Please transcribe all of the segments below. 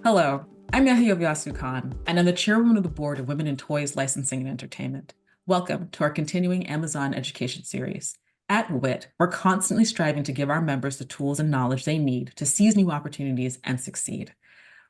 Hello, I'm Yahya Vyasu Khan, and I'm the chairwoman of the board of Women in Toys Licensing and Entertainment. Welcome to our continuing Amazon education series. At WIT, we're constantly striving to give our members the tools and knowledge they need to seize new opportunities and succeed.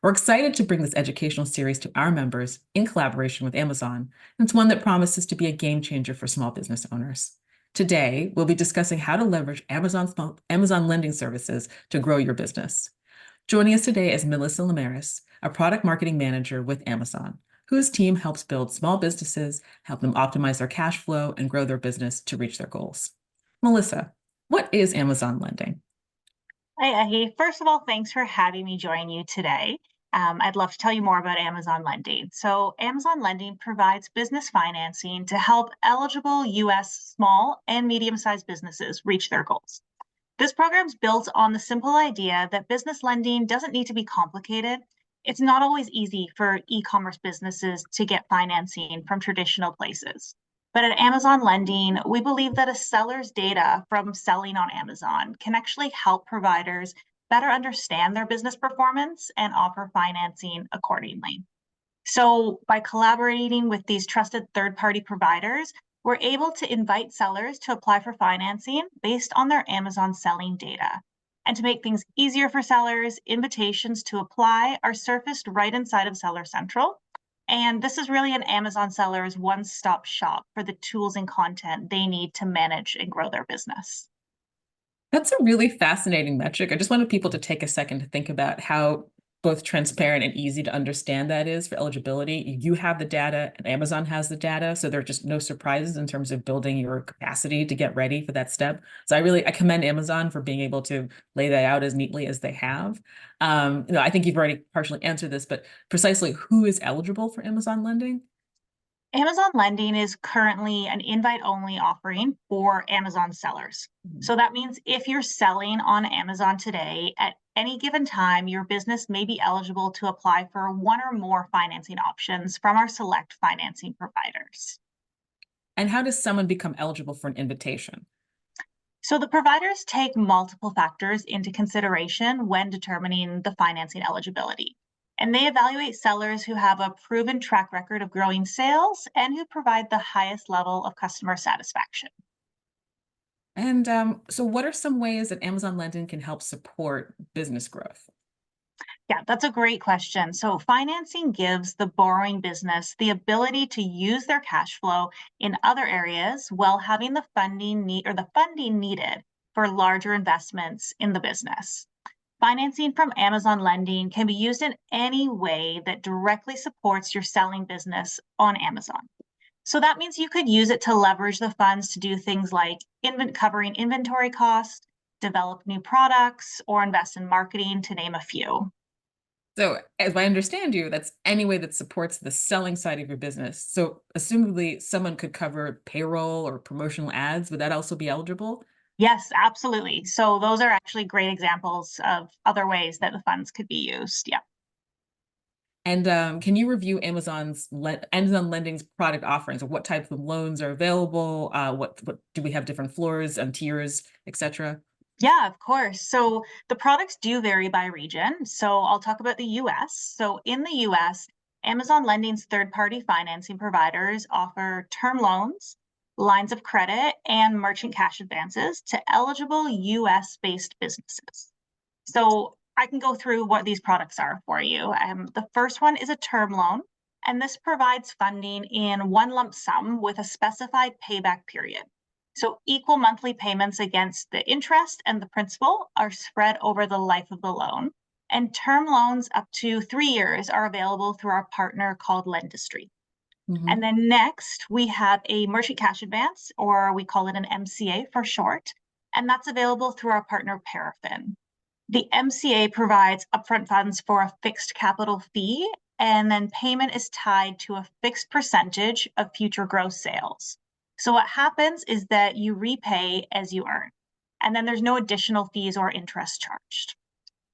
We're excited to bring this educational series to our members in collaboration with Amazon, and it's one that promises to be a game changer for small business owners. Today, we'll be discussing how to leverage Amazon lending services to grow your business. Joining us today is Melissa Lamaris, a product marketing manager with Amazon, whose team helps build small businesses, help them optimize their cash flow, and grow their business to reach their goals. Melissa, what is Amazon lending? Hi, Ahi. First of all, thanks for having me join you today. I'd love to tell you more about Amazon Lending. So, Amazon Lending provides business financing to help eligible U.S. small and medium-sized businesses reach their goals. This program is built on the simple idea that business lending doesn't need to be complicated. It's not always easy for e-commerce businesses to get financing from traditional places. But at Amazon Lending, we believe that a seller's data from selling on Amazon can actually help providers better understand their business performance and offer financing accordingly. So by collaborating with these trusted third-party providers, we're able to invite sellers to apply for financing based on their Amazon selling data. And to make things easier for sellers, invitations to apply are surfaced right inside of Seller Central. And this is really an Amazon seller's one-stop shop for the tools and content they need to manage and grow their business. That's a really fascinating metric. I just wanted people to take a second to think about how both transparent and easy to understand that is for eligibility. You have the data and Amazon has the data, so there are just no surprises in terms of building your capacity to get ready for that step. So I commend Amazon for being able to lay that out as neatly as they have. I think you've already partially answered this, but precisely who is eligible for Amazon lending? Amazon Lending is currently an invite-only offering for Amazon sellers. So that means if you're selling on Amazon today, at any given time, your business may be eligible to apply for one or more financing options from our select financing providers. And how does someone become eligible for an invitation? So the providers take multiple factors into consideration when determining the financing eligibility. And they evaluate sellers who have a proven track record of growing sales and who provide the highest level of customer satisfaction. And so what are some ways that Amazon lending can help support business growth? Yeah, that's a great question. So, financing gives the borrowing business the ability to use their cash flow in other areas while having the funding needed for larger investments in the business. Financing from Amazon Lending can be used in any way that directly supports your selling business on Amazon. So that means you could use it to leverage the funds to do things like covering inventory costs, develop new products, or invest in marketing, to name a few. So, as I understand you, that's any way that supports the selling side of your business. So, assumably, someone could cover payroll or promotional ads. Would that also be eligible? Yes, absolutely. So those are actually great examples of other ways that the funds could be used. Yeah. And can you review Amazon Lending's product offerings, or what types of loans are available? What do we have different floors and tiers, etc.? Yeah, of course. So the products do vary by region. So I'll talk about the US. So in the US, Amazon Lending's third-party financing providers offer term loans, lines of credit, and merchant cash advances to eligible US-based businesses. So I can go through what these products are for you. The first one is a term loan, and this provides funding in one lump sum with a specified payback period. So equal monthly payments against the interest and the principal are spread over the life of the loan. And term loans up to 3 years are available through our partner called Lendistry. And Mhm. then next, we have a merchant cash advance, or we call it an MCA for short, and that's available through our partner Paraffin. The MCA provides upfront funds for a fixed capital fee, and then payment is tied to a fixed percentage of future gross sales. So what happens is that you repay as you earn, and then there's no additional fees or interest charged.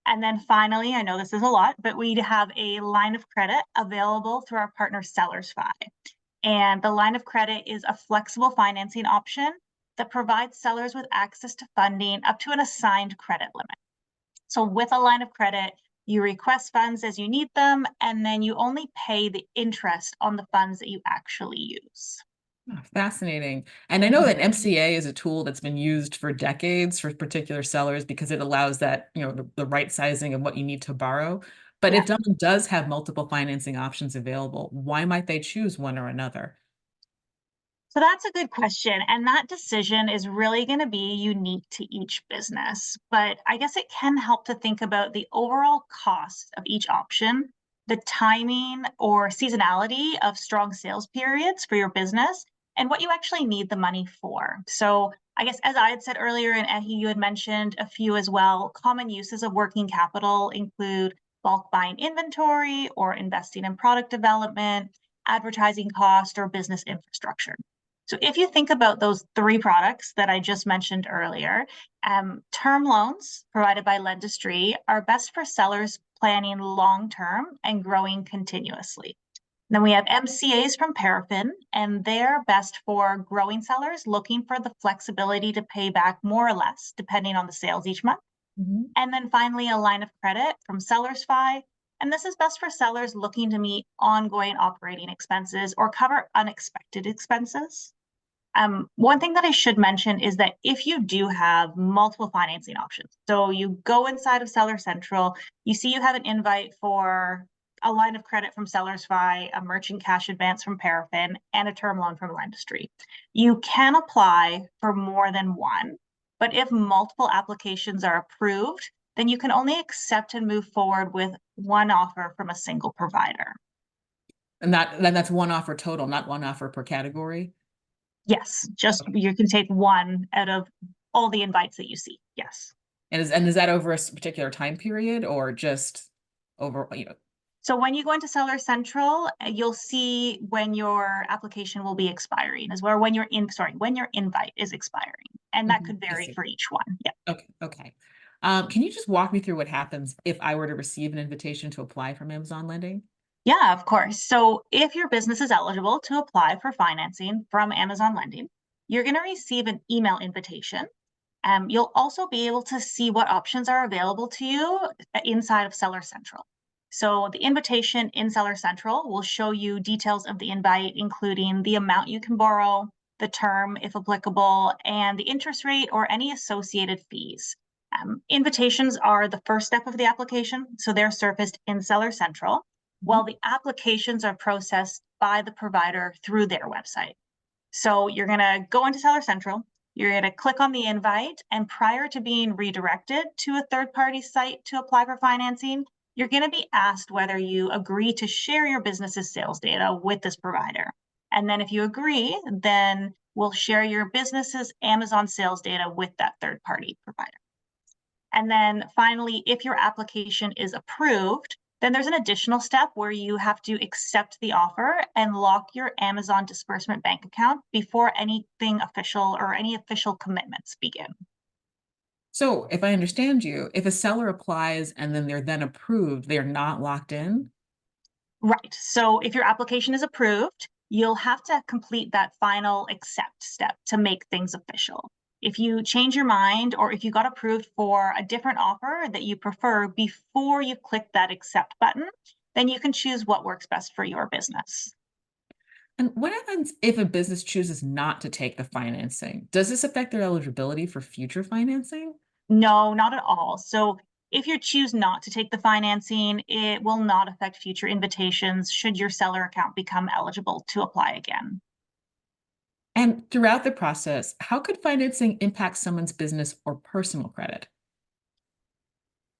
And then finally, I know this is a lot, but we have a line of credit available through our partner SellersFi. And the line of credit is a flexible financing option that provides sellers with access to funding up to an assigned credit limit. So with a line of credit, You request funds as you need them, and then you only pay the interest on the funds that you actually use. Oh, fascinating. And I know that MCA is a tool that's been used for decades for particular sellers because it allows that, the right sizing of what you need to borrow. But Yeah. if someone does have multiple financing options available, why might they choose one or another? So that's a good question. And that decision is really going to be unique to each business. But I guess it can help to think about the overall cost of each option, the timing or seasonality of strong sales periods for your business, and what you actually need the money for. So I guess, as I had said earlier, and Ehi, you had mentioned a few as well, common uses of working capital include bulk buying inventory or investing in product development, advertising cost, or business infrastructure. So if you think about those three products that I just mentioned earlier, term loans provided by Lendistry are best for sellers planning long-term and growing continuously. Then we have MCAs from Paraffin, and they're best for growing sellers looking for the flexibility to pay back more or less, depending on the sales each month. Mhm. And then finally, a line of credit from SellersFi. And this is best for sellers looking to meet ongoing operating expenses or cover unexpected expenses. One thing that I should mention is that if you do have multiple financing options, so you go inside of Seller Central, you see you have an invite for a line of credit from SellersFi, a merchant cash advance from Paraffin, and a term loan from Lendistry. You can apply for more than one, but if multiple applications are approved, then you can only accept and move forward with one offer from a single provider. And that's one offer total, not one offer per category. Yes, just you can take one out of all the invites that you see. Yes. And is that over a particular time period or just over, So when you go into Seller Central, you'll see when your application will be expiring as well, when your invite is expiring. And that could I vary see. for each one. Yeah. Okay, okay. Can you just walk me through what happens if I were to receive an invitation to apply from Amazon Lending? Yeah, of course. So if your business is eligible to apply for financing from Amazon Lending, you're going to receive an email invitation. You'll also be able to see what options are available to you inside of Seller Central. So the invitation in Seller Central will show you details of the invite, including the amount you can borrow, the term, if applicable, and the interest rate or any associated fees. Invitations are the first step of the application, so they're surfaced in Seller Central, while the applications are processed by the provider through their website. So you're going to go into Seller Central, you're going to click on the invite, and prior to being redirected to a third-party site to apply for financing, you're going to be asked whether you agree to share your business's sales data with this provider. And then if you agree, then we'll share your business's Amazon sales data with that third-party provider. And then finally, if your application is approved, then there's an additional step where you have to accept the offer and lock your Amazon disbursement bank account before anything official or any official commitments begin. So if I understand you, if a seller applies and then they're then approved, they are not locked in? Right. So if your application is approved, you'll have to complete that final accept step to make things official. If you change your mind or if you got approved for a different offer that you prefer before you click that accept button, then you can choose what works best for your business. And what happens if a business chooses not to take the financing? Does this affect their eligibility for future financing? No, not at all. So if you choose not to take the financing, it will not affect future invitations should your seller account become eligible to apply again. And throughout the process, how could financing impact someone's business or personal credit?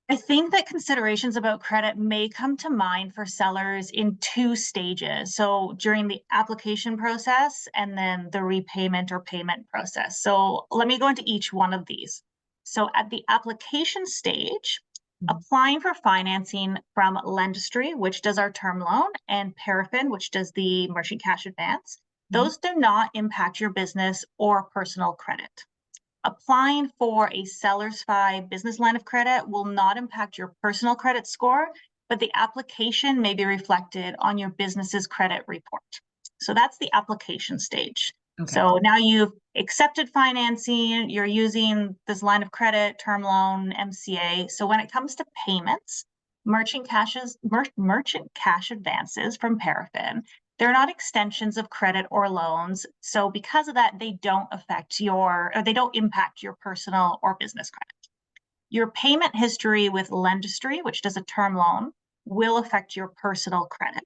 I think that considerations about credit may come to mind for sellers in two stages. So during the application process and then the repayment or payment process. So let me go into each one of these. So at the application stage, Mhm. applying for financing from Lendistry, which does our term loan, and Paraffin, which does the merchant cash advance, Mhm. those do not impact your business or personal credit. Applying for a SellersFi business line of credit will not impact your personal credit score, but the application may be reflected on your business's credit report. So that's the application stage. Okay. So now you've accepted financing, you're using this line of credit, term loan, MCA. So when it comes to payments, Merchant cash advances from Paraffin, they're not extensions of credit or loans. So because of that, they don't impact your personal or business credit. Your payment history with Lendistry, which does a term loan, will affect your personal credit.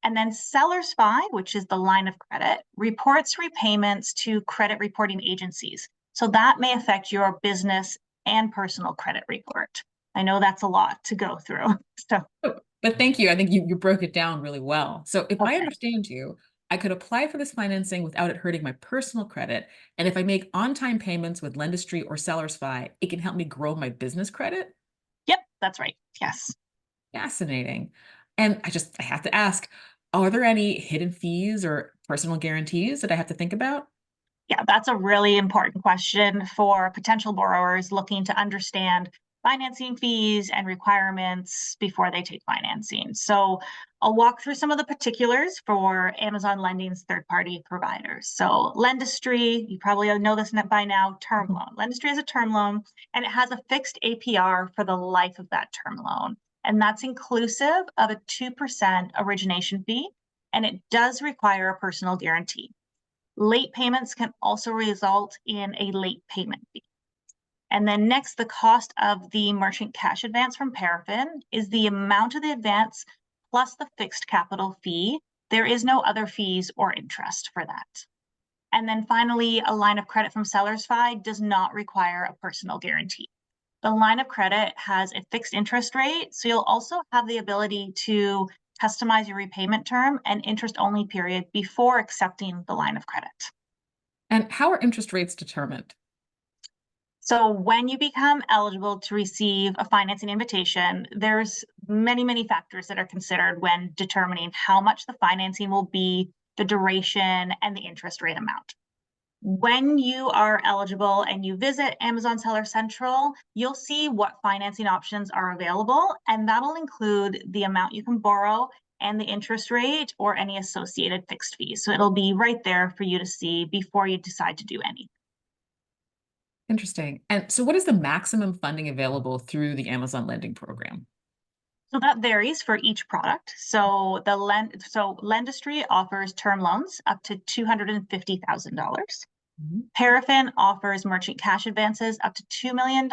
And then SellerSpy, which is the line of credit, reports repayments to credit reporting agencies. So that may affect your business and personal credit report. I know that's a lot to go through. So, But thank you. I think you broke it down really well. So if I okay. understand you, I could apply for this financing without it hurting my personal credit. And if I make on-time payments with Lendistry or SellerSpy, it can help me grow my business credit. Yep, that's right. Yes. Fascinating. And I have to ask, are there any hidden fees or personal guarantees that I have to think about? Yeah, that's a really important question for potential borrowers looking to understand financing fees and requirements before they take financing. So I'll walk through some of the particulars for Amazon Lending's third-party providers. So Lendistry, you probably know this by now, term loan. Lendistry is a term loan, and it has a fixed APR for the life of that term loan. And that's inclusive of a 2% origination fee, and it does require a personal guarantee. Late payments can also result in a late payment fee. And then next, the cost of the merchant cash advance from Paraffin is the amount of the advance plus the fixed capital fee. There is no other fees or interest for that. And then finally, a line of credit from SellerSpy does not require a personal guarantee. The line of credit has a fixed interest rate, so you'll also have the ability to customize your repayment term and interest-only period before accepting the line of credit. And how are interest rates determined? So when you become eligible to receive a financing invitation, there's many factors that are considered when determining how much the financing will be, the duration, and the interest rate amount. When you are eligible and you visit Amazon Seller Central, you'll see what financing options are available, and that'll include the amount you can borrow and the interest rate or any associated fixed fees. So it'll be right there for you to see before you decide to do anything. Interesting. And so what is the maximum funding available through the Amazon Lending Program? So that varies for each product. So Lendistry offers term loans up to $250,000. Mhm. Paraffin offers merchant cash advances up to $2 million,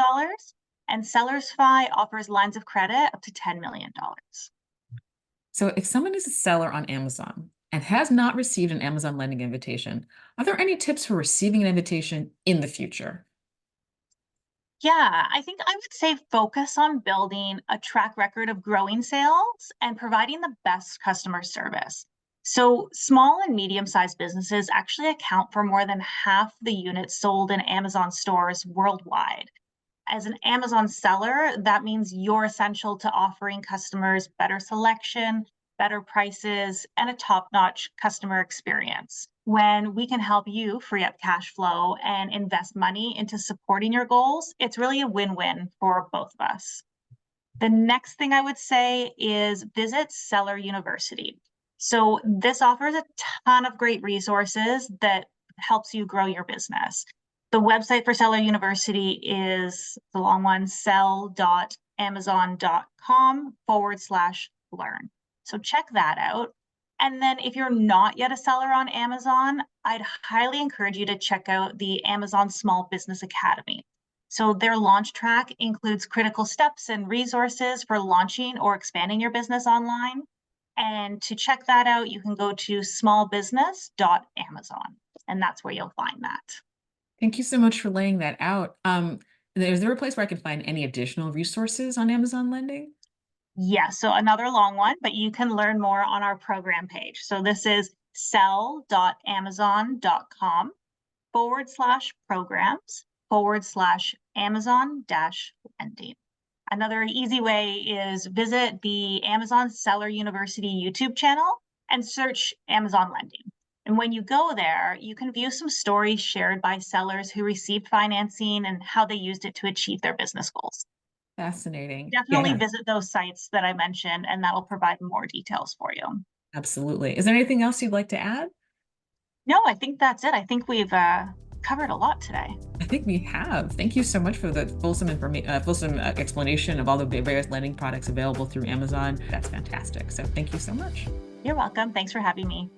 and SellerSpy offers lines of credit up to $10 million. So if someone is a seller on Amazon and has not received an Amazon Lending invitation, are there any tips for receiving an invitation in the future? Yeah, I think I would say focus on building a track record of growing sales and providing the best customer service. So small and medium-sized businesses actually account for more than half the units sold in Amazon stores worldwide. As an Amazon seller, that means you're essential to offering customers better selection, better prices, and a top-notch customer experience. When we can help you free up cash flow and invest money into supporting your goals, it's really a win-win for both of us. The next thing I would say is visit Seller University. So this offers a ton of great resources that helps you grow your business. The website for Seller University is the long one, sell.amazon.com/learn. So check that out. And then if you're not yet a seller on Amazon, I'd highly encourage you to check out the Amazon Small Business Academy. So their launch track includes critical steps and resources for launching or expanding your business online. And to check that out, you can go to smallbusiness.amazon, and that's where you'll find that. Thank you so much for laying that out. Is there a place where I can find any additional resources on Amazon Lending? Yes, so another long one, but you can learn more on our program page. So this is sell.amazon.com/programs/Amazon-lending. Another easy way is visit the Amazon Seller University YouTube channel and search Amazon Lending. And when you go there, you can view some stories shared by sellers who received financing and how they used it to achieve their business goals. Fascinating. Definitely visit those sites that I mentioned, and that will provide more details for you. Absolutely. Is there anything else you'd like to add? No, I think that's it. I think we've covered a lot today. I think we have. Thank you so much for the fulsome explanation of all the various lending products available through Amazon. That's fantastic. So thank you so much. You're welcome. Thanks for having me.